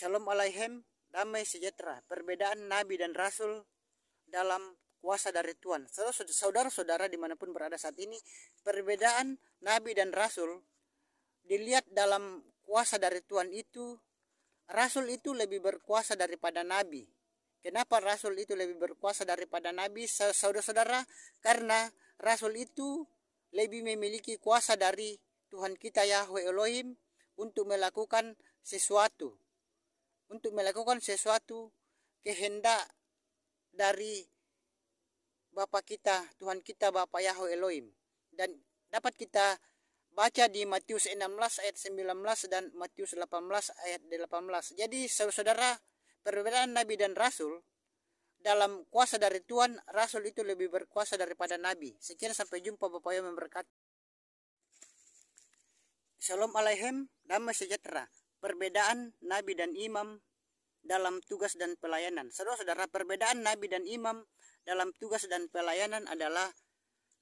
Shalom Aleichem, damai sejahtera. Perbedaan Nabi dan Rasul dalam kuasa dari Tuhan. Saudara-saudara dimanapun berada saat ini, perbedaan Nabi dan Rasul dilihat dalam kuasa dari Tuhan itu. Rasul itu lebih berkuasa daripada Nabi. Kenapa Rasul itu lebih berkuasa daripada Nabi, saudara-saudara? Karena Rasul itu lebih memiliki kuasa dari Tuhan kita Yahweh Elohim untuk melakukan sesuatu. Untuk melakukan sesuatu kehendak dari Bapa kita, Tuhan kita, Bapa Yahweh Elohim. Dan dapat kita baca di Matius 16 ayat 19 dan Matius 18 ayat 18. Jadi saudara-saudara, perbedaan Nabi dan Rasul dalam kuasa dari Tuhan, Rasul itu lebih berkuasa daripada Nabi. Sekian, sampai jumpa. Bapak yang memberkati. Shalom Aleichem, damai sejahtera. Perbedaan Nabi dan Imam dalam tugas dan pelayanan. Saudara-saudara, perbedaan Nabi dan Imam dalam tugas dan pelayanan adalah,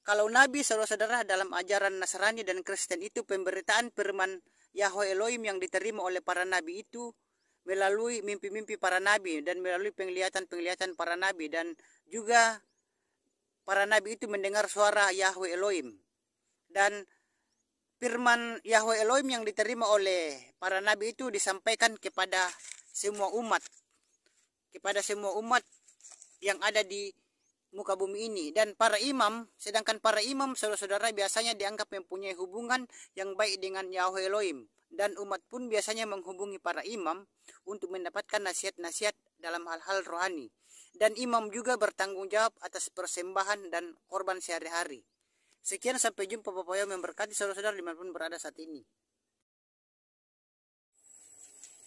kalau Nabi, saudara-saudara, dalam ajaran Nasrani dan Kristen itu, pemberitaan firman Yahweh Elohim yang diterima oleh para Nabi itu melalui mimpi-mimpi para Nabi dan melalui penglihatan-penglihatan para Nabi, dan juga para Nabi itu mendengar suara Yahweh Elohim. Dan firman Yahweh Elohim yang diterima oleh para Nabi itu disampaikan kepada semua umat, yang ada di muka bumi ini. Dan para imam, sedangkan para imam, saudara-saudara, biasanya dianggap mempunyai hubungan yang baik dengan Yahweh Elohim, dan umat pun biasanya menghubungi para imam untuk mendapatkan nasihat-nasihat dalam hal-hal rohani. Dan imam juga bertanggung jawab atas persembahan dan korban sehari-hari. Sekian, sampai jumpa. Bapak yang memberkati saudara-saudara dimanapun berada saat ini.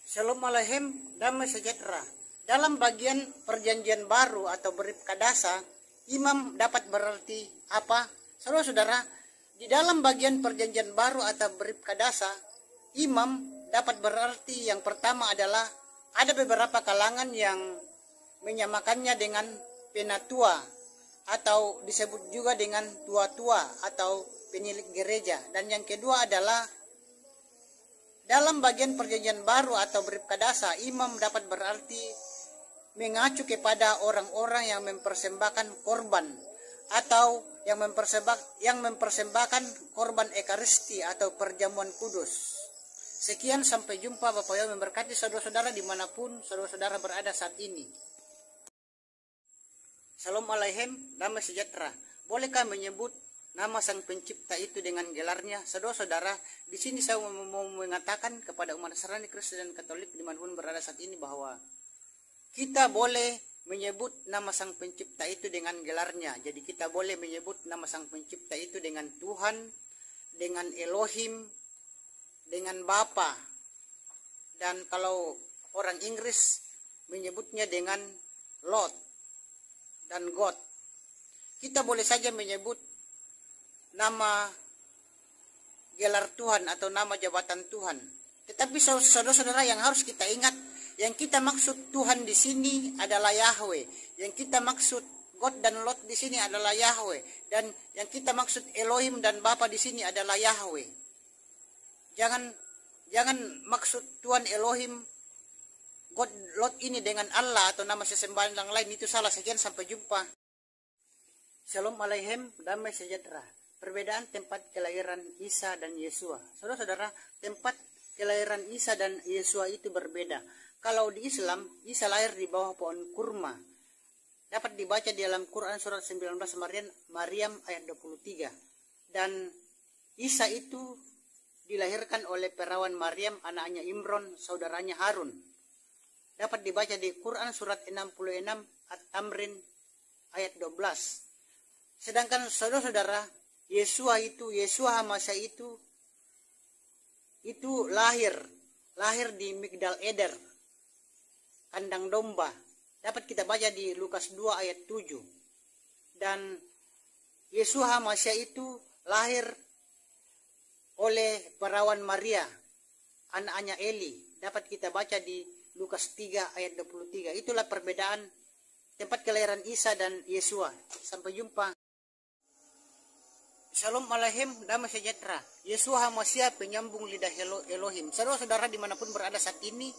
Shalom Aleichem, damai sejahtera. Dalam bagian perjanjian baru atau Berip Kadasa, imam dapat berarti apa? Saudara-saudara, di dalam bagian perjanjian baru atau Berip Kadasa, imam dapat berarti yang pertama adalah, ada beberapa kalangan yang menyamakannya dengan penatua, atau disebut juga dengan tua-tua atau penilik gereja. Dan yang kedua adalah, dalam bagian perjanjian baru atau Berip Kadasa, imam dapat berarti mengacu kepada orang-orang yang mempersembahkan korban, atau yang mempersembahkan korban ekaristi atau perjamuan kudus. Sekian, sampai jumpa. Bapak yang memberkati saudara-saudara dimanapun saudara-saudara berada saat ini. Shalom Aleichem, damai sejahtera. Bolehkah menyebut nama Sang Pencipta itu dengan gelarnya? Saudara-saudara, di sini saya mau mengatakan kepada umat Nasrani, Kristen, dan Katolik dimanapun berada saat ini, bahwa kita boleh menyebut nama Sang Pencipta itu dengan gelarnya. Jadi kita boleh menyebut nama Sang Pencipta itu dengan Tuhan, dengan Elohim, dengan Bapa. Dan kalau orang Inggris menyebutnya dengan Lord dan God. Kita boleh saja menyebut nama gelar Tuhan atau nama jabatan Tuhan. Tetapi saudara-saudara, yang harus kita ingat, yang kita maksud Tuhan di sini adalah Yahweh. Yang kita maksud God dan Lord di sini adalah Yahweh. Dan yang kita maksud Elohim dan Bapa di sini adalah Yahweh. Jangan maksud Tuhan Elohim, God, Lord ini dengan Allah atau nama sesembahan yang lain. Itu salah. Sekian, sampai jumpa. Shalom Aleichem, damai sejahtera. Perbedaan tempat kelahiran Isa dan Yesua. Saudara-saudara, tempat kelahiran Isa dan Yesua itu berbeda. Kalau di Islam, Isa lahir di bawah pohon kurma. Dapat dibaca di dalam Quran surat 19 Maryam ayat 23. Dan Isa itu dilahirkan oleh perawan Maryam, anaknya Imron, saudaranya Harun. Dapat dibaca di Quran surat 66 At-Tamrin ayat 12. Sedangkan saudara-saudara, Yesua Hamasya itu lahir di Migdal Eder, kandang domba. Dapat kita baca di Lukas 2 ayat 7. Dan Yesua Hamasya itu lahir oleh perawan Maria, anaknya Eli. Dapat kita baca di Lukas 3 ayat 23. Itulah perbedaan tempat kelahiran Isa dan Yesua. Sampai jumpa. Shalom Alaikum, damai sejahtera. Yeshua HaMashiach penyambung lidah Elohim. Saudara-saudara dimanapun berada saat ini,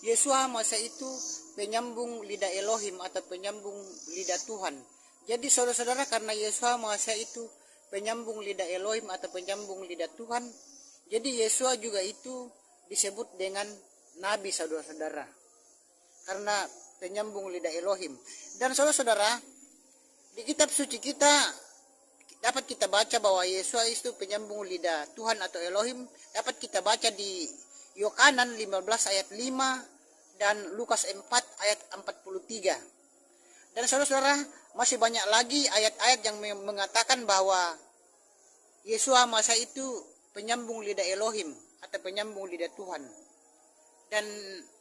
Yeshua HaMashiach itu penyambung lidah Elohim atau penyambung lidah Tuhan. Jadi saudara-saudara, karena Yeshua HaMashiach itu penyambung lidah Elohim atau penyambung lidah Tuhan, jadi Yeshua juga itu disebut dengan Nabi, saudara-saudara, karena penyambung lidah Elohim. Dan saudara-saudara, di kitab suci kita dapat kita baca bahwa Yesus itu penyambung lidah Tuhan atau Elohim. Dapat kita baca di Yohanan 15 ayat 5 dan Lukas 4 ayat 43. Dan saudara-saudara, masih banyak lagi ayat-ayat yang mengatakan bahwa Yesus masa itu penyambung lidah Elohim atau penyambung lidah Tuhan. Dan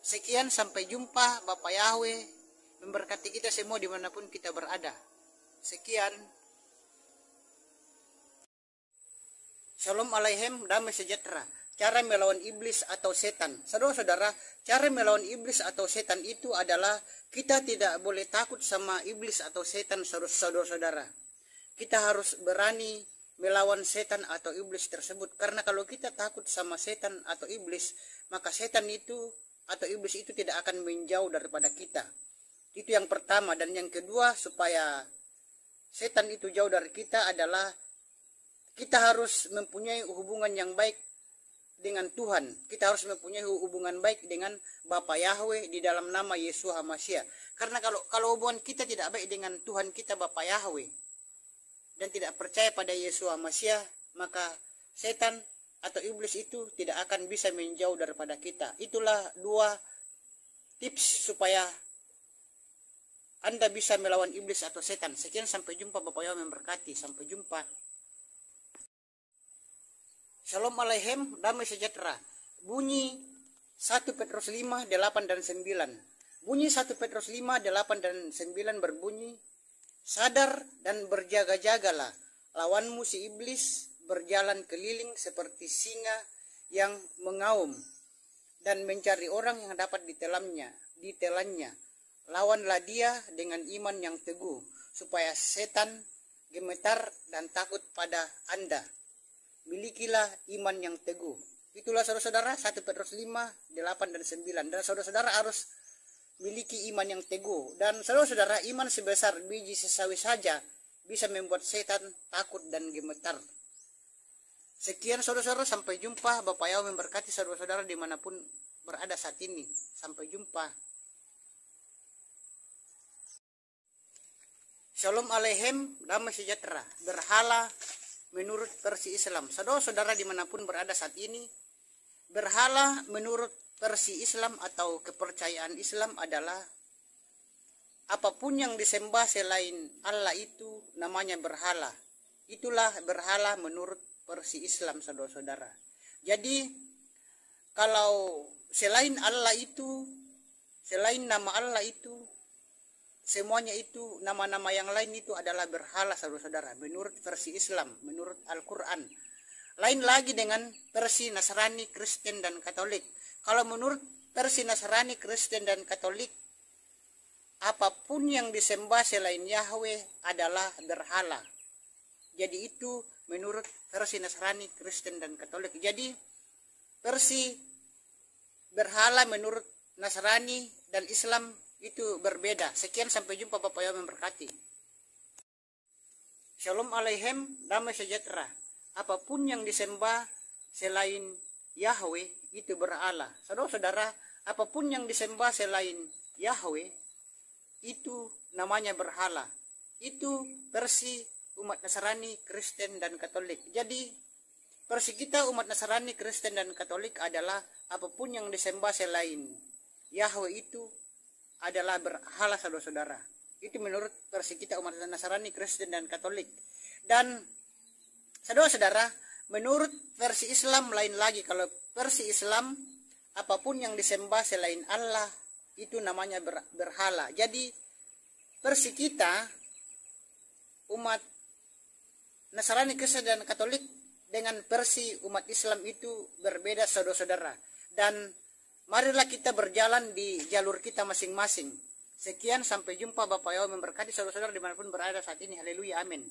sekian, sampai jumpa. Bapak Yahweh memberkati kita semua dimanapun kita berada. Sekian. Shalom Alaikum, damai sejahtera. Cara melawan iblis atau setan. Saudara-saudara, cara melawan iblis atau setan itu adalah kita tidak boleh takut sama iblis atau setan, saudara-saudara. Kita harus berani melawan setan atau iblis tersebut. Karena kalau kita takut sama setan atau iblis, maka setan itu atau iblis itu tidak akan menjauh daripada kita. Itu yang pertama. Dan yang kedua, supaya setan itu jauh dari kita adalah kita harus mempunyai hubungan yang baik dengan Tuhan. Kita harus mempunyai hubungan baik dengan Bapa Yahweh di dalam nama Yeshua HaMashiach. Karena kalau hubungan kita tidak baik dengan Tuhan kita Bapa Yahweh dan tidak percaya pada Yeshua HaMashiach, maka setan atau iblis itu tidak akan bisa menjauh daripada kita. Itulah dua tips supaya Anda bisa melawan iblis atau setan. Sekian, sampai jumpa. Bapak Yahweh memberkati. Sampai jumpa. Shalom Alaikum, damai sejahtera. Bunyi 1 Petrus 5, 8 dan 9. Bunyi 1 Petrus 5, 8 dan 9 berbunyi, sadar dan berjaga-jagalah. Lawanmu si iblis berjalan keliling seperti singa yang mengaum dan mencari orang yang dapat ditelannya. Lawanlah dia dengan iman yang teguh, supaya setan gemetar dan takut pada Anda. Milikilah iman yang teguh. Itulah saudara-saudara 1 Petrus 5, 8 dan 9. Dan saudara-saudara harus miliki iman yang teguh. Dan saudara-saudara, iman sebesar biji sesawi saja bisa membuat setan takut dan gemetar. Sekian saudara-saudara, sampai jumpa. Bapak Yahweh memberkati saudara-saudara dimanapun berada saat ini. Sampai jumpa. Shalom Alaikum, damai sejahtera. Berhala menurut versi Islam. Saudara-saudara dimanapun berada saat ini, berhala menurut versi Islam atau kepercayaan Islam adalah apapun yang disembah selain Allah itu namanya berhala. Itulah berhala menurut versi Islam, saudara-saudara. Jadi kalau selain Allah itu, selain nama Allah itu, semuanya itu, nama-nama yang lain itu adalah berhala, saudara-saudara, menurut versi Islam, menurut Al-Quran. Lain lagi dengan versi Nasrani, Kristen, dan Katolik. Kalau menurut versi Nasrani, Kristen, dan Katolik, apapun yang disembah selain Yahweh adalah berhala. Jadi itu menurut versi Nasrani, Kristen, dan Katolik. Jadi versi berhala menurut Nasrani dan Islam itu berbeda. Sekian, sampai jumpa. Bapak Yahweh memberkati. Shalom Alaikum, damai sejahtera. Apapun yang disembah selain Yahweh itu berhala. Saudara-saudara, apapun yang disembah selain Yahweh itu namanya berhala. Itu versi umat Nasrani, Kristen, dan Katolik. Jadi versi kita umat Nasrani, Kristen, dan Katolik adalah apapun yang disembah selain Yahweh itu adalah berhala, saudara-saudara. Itu menurut versi kita umat Nasrani, Kristen, dan Katolik. Dan saudara-saudara, menurut versi Islam lain lagi. Kalau versi Islam, apapun yang disembah selain Allah itu namanya berhala. Jadi versi kita umat Nasrani, Kristen, dan Katolik dengan versi umat Islam itu berbeda, saudara-saudara. Dan marilah kita berjalan di jalur kita masing-masing. Sekian, sampai jumpa. Bapak Yahweh memberkati saudara-saudara dimanapun berada saat ini. Haleluya, amin.